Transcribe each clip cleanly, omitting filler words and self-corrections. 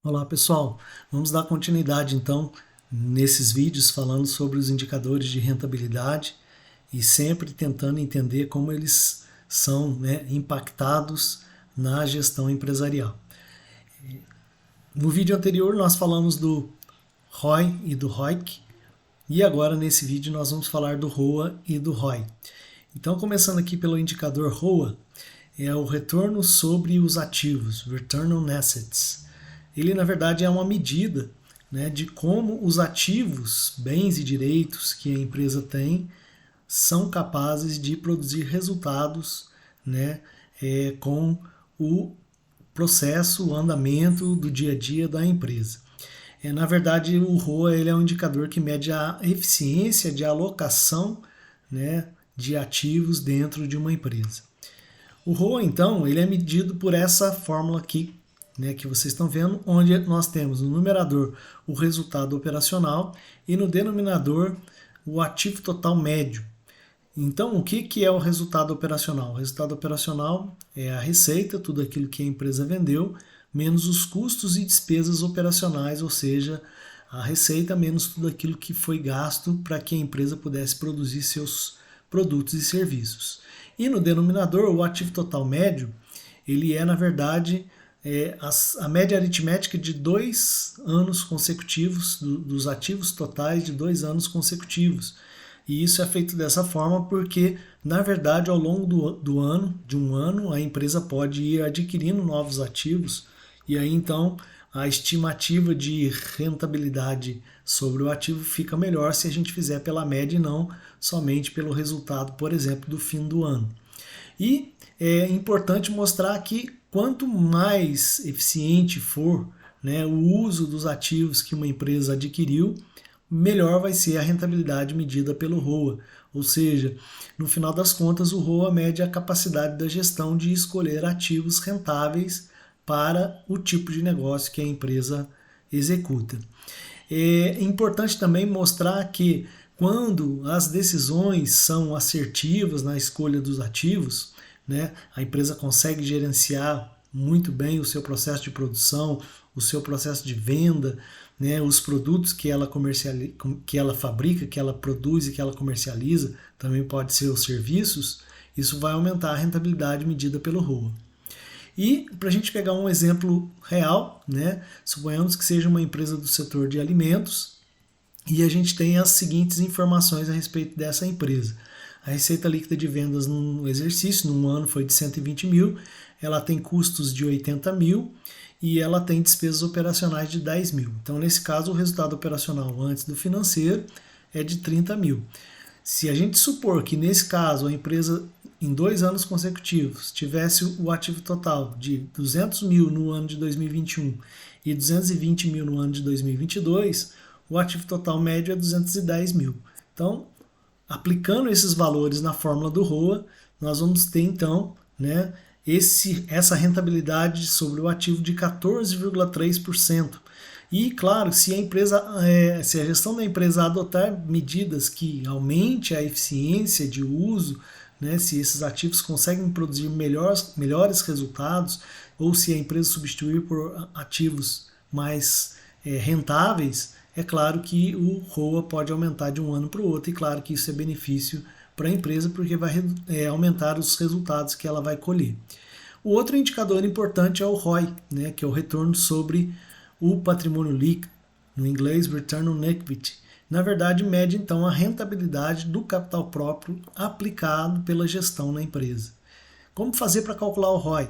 Olá pessoal, vamos dar continuidade então nesses vídeos falando sobre os indicadores de rentabilidade e sempre tentando entender como eles são impactados na gestão empresarial. No vídeo anterior nós falamos do ROI e do ROIC e agora nesse vídeo nós vamos falar do ROA e do ROI. Então começando aqui pelo indicador ROA, é o retorno sobre os ativos, Return on Assets. Ele na verdade é uma medida de como os ativos, bens e direitos que a empresa tem são capazes de produzir resultados com o processo, o andamento do dia a dia da empresa. Na verdade, o ROA ele é um indicador que mede a eficiência de alocação de ativos dentro de uma empresa. O ROA, então, ele é medido por essa fórmula aqui, que vocês estão vendo, onde nós temos no numerador o resultado operacional e no denominador o ativo total médio. Então, o que é o resultado operacional? O resultado operacional é a receita, tudo aquilo que a empresa vendeu, menos os custos e despesas operacionais, ou seja, a receita menos tudo aquilo que foi gasto para que a empresa pudesse produzir seus produtos e serviços. E no denominador, o ativo total médio, ele é, na verdade, a média aritmética de 2 anos consecutivos, dos ativos totais de 2 anos consecutivos. E isso é feito dessa forma porque, na verdade, ao longo do ano, de um ano, a empresa pode ir adquirindo novos ativos e aí então a estimativa de rentabilidade sobre o ativo fica melhor se a gente fizer pela média e não somente pelo resultado, por exemplo, do fim do ano. E é importante mostrar que quanto mais eficiente for o uso dos ativos que uma empresa adquiriu, melhor vai ser a rentabilidade medida pelo ROA. Ou seja, no final das contas, o ROA mede a capacidade da gestão de escolher ativos rentáveis para o tipo de negócio que a empresa executa. É importante também mostrar que quando as decisões são assertivas na escolha dos ativos, a empresa consegue gerenciar muito bem o seu processo de produção, o seu processo de venda, os produtos que ela que ela fabrica, que ela produz e que ela comercializa, também pode ser os serviços, isso vai aumentar a rentabilidade medida pelo ROA. E para a gente pegar um exemplo real, suponhamos que seja uma empresa do setor de alimentos e a gente tem as seguintes informações a respeito dessa empresa. A receita líquida de vendas no exercício, num ano, foi de 120 mil, ela tem custos de 80 mil e ela tem despesas operacionais de 10 mil. Então, nesse caso, o resultado operacional antes do financeiro é de 30 mil. Se a gente supor que, nesse caso, a empresa, em 2 anos consecutivos, tivesse o ativo total de 200 mil no ano de 2021 e 220 mil no ano de 2022, o ativo total médio é 210 mil. Então, aplicando esses valores na fórmula do ROA, nós vamos ter então essa rentabilidade sobre o ativo de 14,3%. E claro, se a gestão da empresa adotar medidas que aumente a eficiência de uso, se esses ativos conseguem produzir melhores resultados, ou se a empresa substituir por ativos mais rentáveis, é claro que o ROA pode aumentar de um ano para o outro, e claro que isso é benefício para a empresa, porque vai aumentar os resultados que ela vai colher. O outro indicador importante é o ROI, que é o retorno sobre o patrimônio líquido, no inglês Return on Equity. Na verdade, mede então a rentabilidade do capital próprio aplicado pela gestão na empresa. Como fazer para calcular o ROI?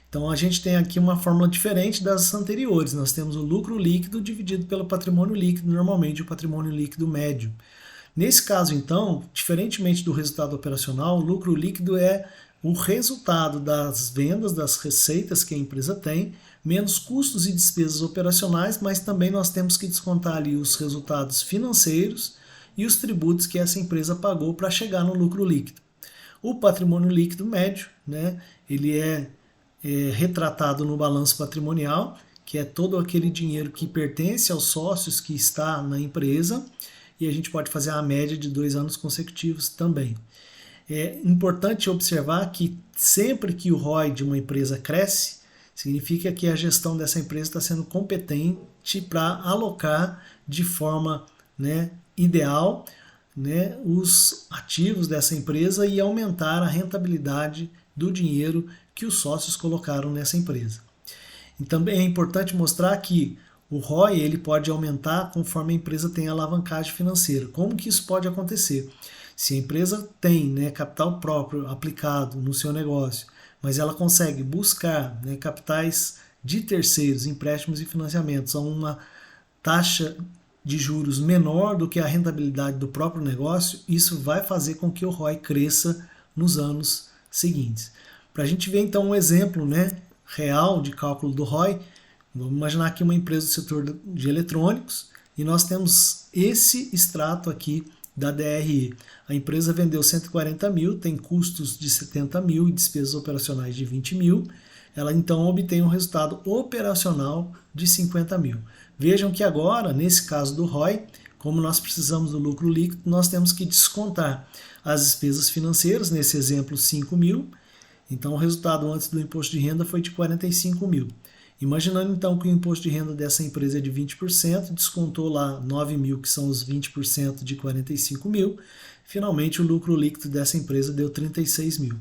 Então a gente tem aqui uma fórmula diferente das anteriores. Nós temos o lucro líquido dividido pelo patrimônio líquido, normalmente o patrimônio líquido médio. Nesse caso, então, diferentemente do resultado operacional, o lucro líquido é o resultado das vendas, das receitas que a empresa tem, menos custos e despesas operacionais, mas também nós temos que descontar ali os resultados financeiros e os tributos que essa empresa pagou para chegar no lucro líquido. O patrimônio líquido médio, ele é retratado no balanço patrimonial, que é todo aquele dinheiro que pertence aos sócios que está na empresa, e a gente pode fazer a média de 2 anos consecutivos também. É importante observar que sempre que o ROI de uma empresa cresce, Significa que a gestão dessa empresa está sendo competente para alocar de forma, né, ideal, né, os ativos dessa empresa e aumentar a rentabilidade do dinheiro que os sócios colocaram nessa empresa. E também é importante mostrar que o ROI ele pode aumentar conforme a empresa tem alavancagem financeira. Como que isso pode acontecer? Se a empresa tem, né, capital próprio aplicado no seu negócio, mas ela consegue buscar, né, capitais de terceiros, empréstimos e financiamentos a uma taxa de juros menor do que a rentabilidade do próprio negócio, isso vai fazer com que o ROI cresça nos anos seguintes. Para a gente ver então um exemplo, né, real de cálculo do ROI, vamos imaginar aqui uma empresa do setor de eletrônicos e nós temos esse extrato aqui da DRE. A empresa vendeu 140 mil, tem custos de 70 mil e despesas operacionais de 20 mil. Ela então obtém um resultado operacional de 50 mil. Vejam que agora, nesse caso do ROI, como nós precisamos do lucro líquido, nós temos que descontar as despesas financeiras, nesse exemplo 5 mil. Então o resultado antes do imposto de renda foi de 45 mil. Imaginando então que o imposto de renda dessa empresa é de 20%, descontou lá 9 mil, que são os 20% de 45 mil, finalmente o lucro líquido dessa empresa deu 36 mil.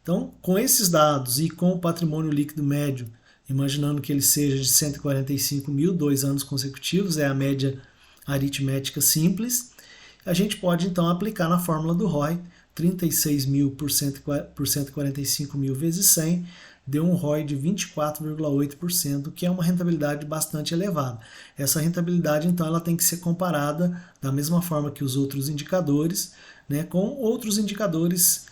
Então, com esses dados e com o patrimônio líquido médio, imaginando que ele seja de 145 mil, 2 anos consecutivos, é a média aritmética simples, a gente pode então aplicar na fórmula do ROI, 36 mil por 145 mil vezes 100, deu um ROI de 24,8%, que é uma rentabilidade bastante elevada. Essa rentabilidade, então, ela tem que ser comparada da mesma forma que os outros indicadores, né, com outros indicadores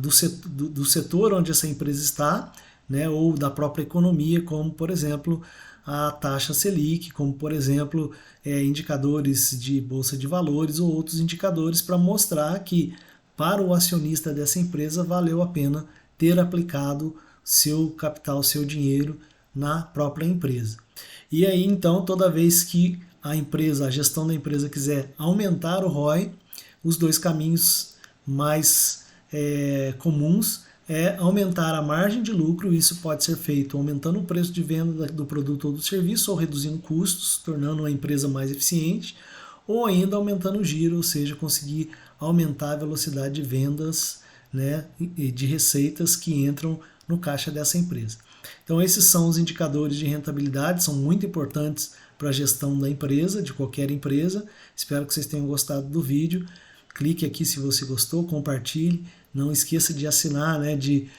do setor onde essa empresa está, né, ou da própria economia, como, por exemplo, a taxa Selic, como, por exemplo, indicadores de bolsa de valores ou outros indicadores para mostrar que, para o acionista dessa empresa, valeu a pena ter aplicado seu capital, seu dinheiro na própria empresa. E aí, então, toda vez que a gestão da empresa quiser aumentar o ROI, os dois caminhos mais comuns é aumentar a margem de lucro. Isso pode ser feito aumentando o preço de venda do produto ou do serviço, ou reduzindo custos, tornando a empresa mais eficiente, ou ainda aumentando o giro, ou seja, conseguir aumentar a velocidade de vendas, né, e de receitas que entram no caixa dessa empresa. Então esses são os indicadores de rentabilidade, são muito importantes para a gestão da empresa, de qualquer empresa. Espero que vocês tenham gostado do vídeo. Clique aqui se você gostou, compartilhe. Não esqueça de assinar, né, de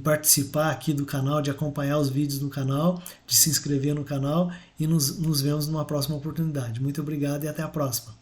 participar aqui do canal, de acompanhar os vídeos do canal, de se inscrever no canal e nos vemos numa próxima oportunidade. Muito obrigado e até a próxima.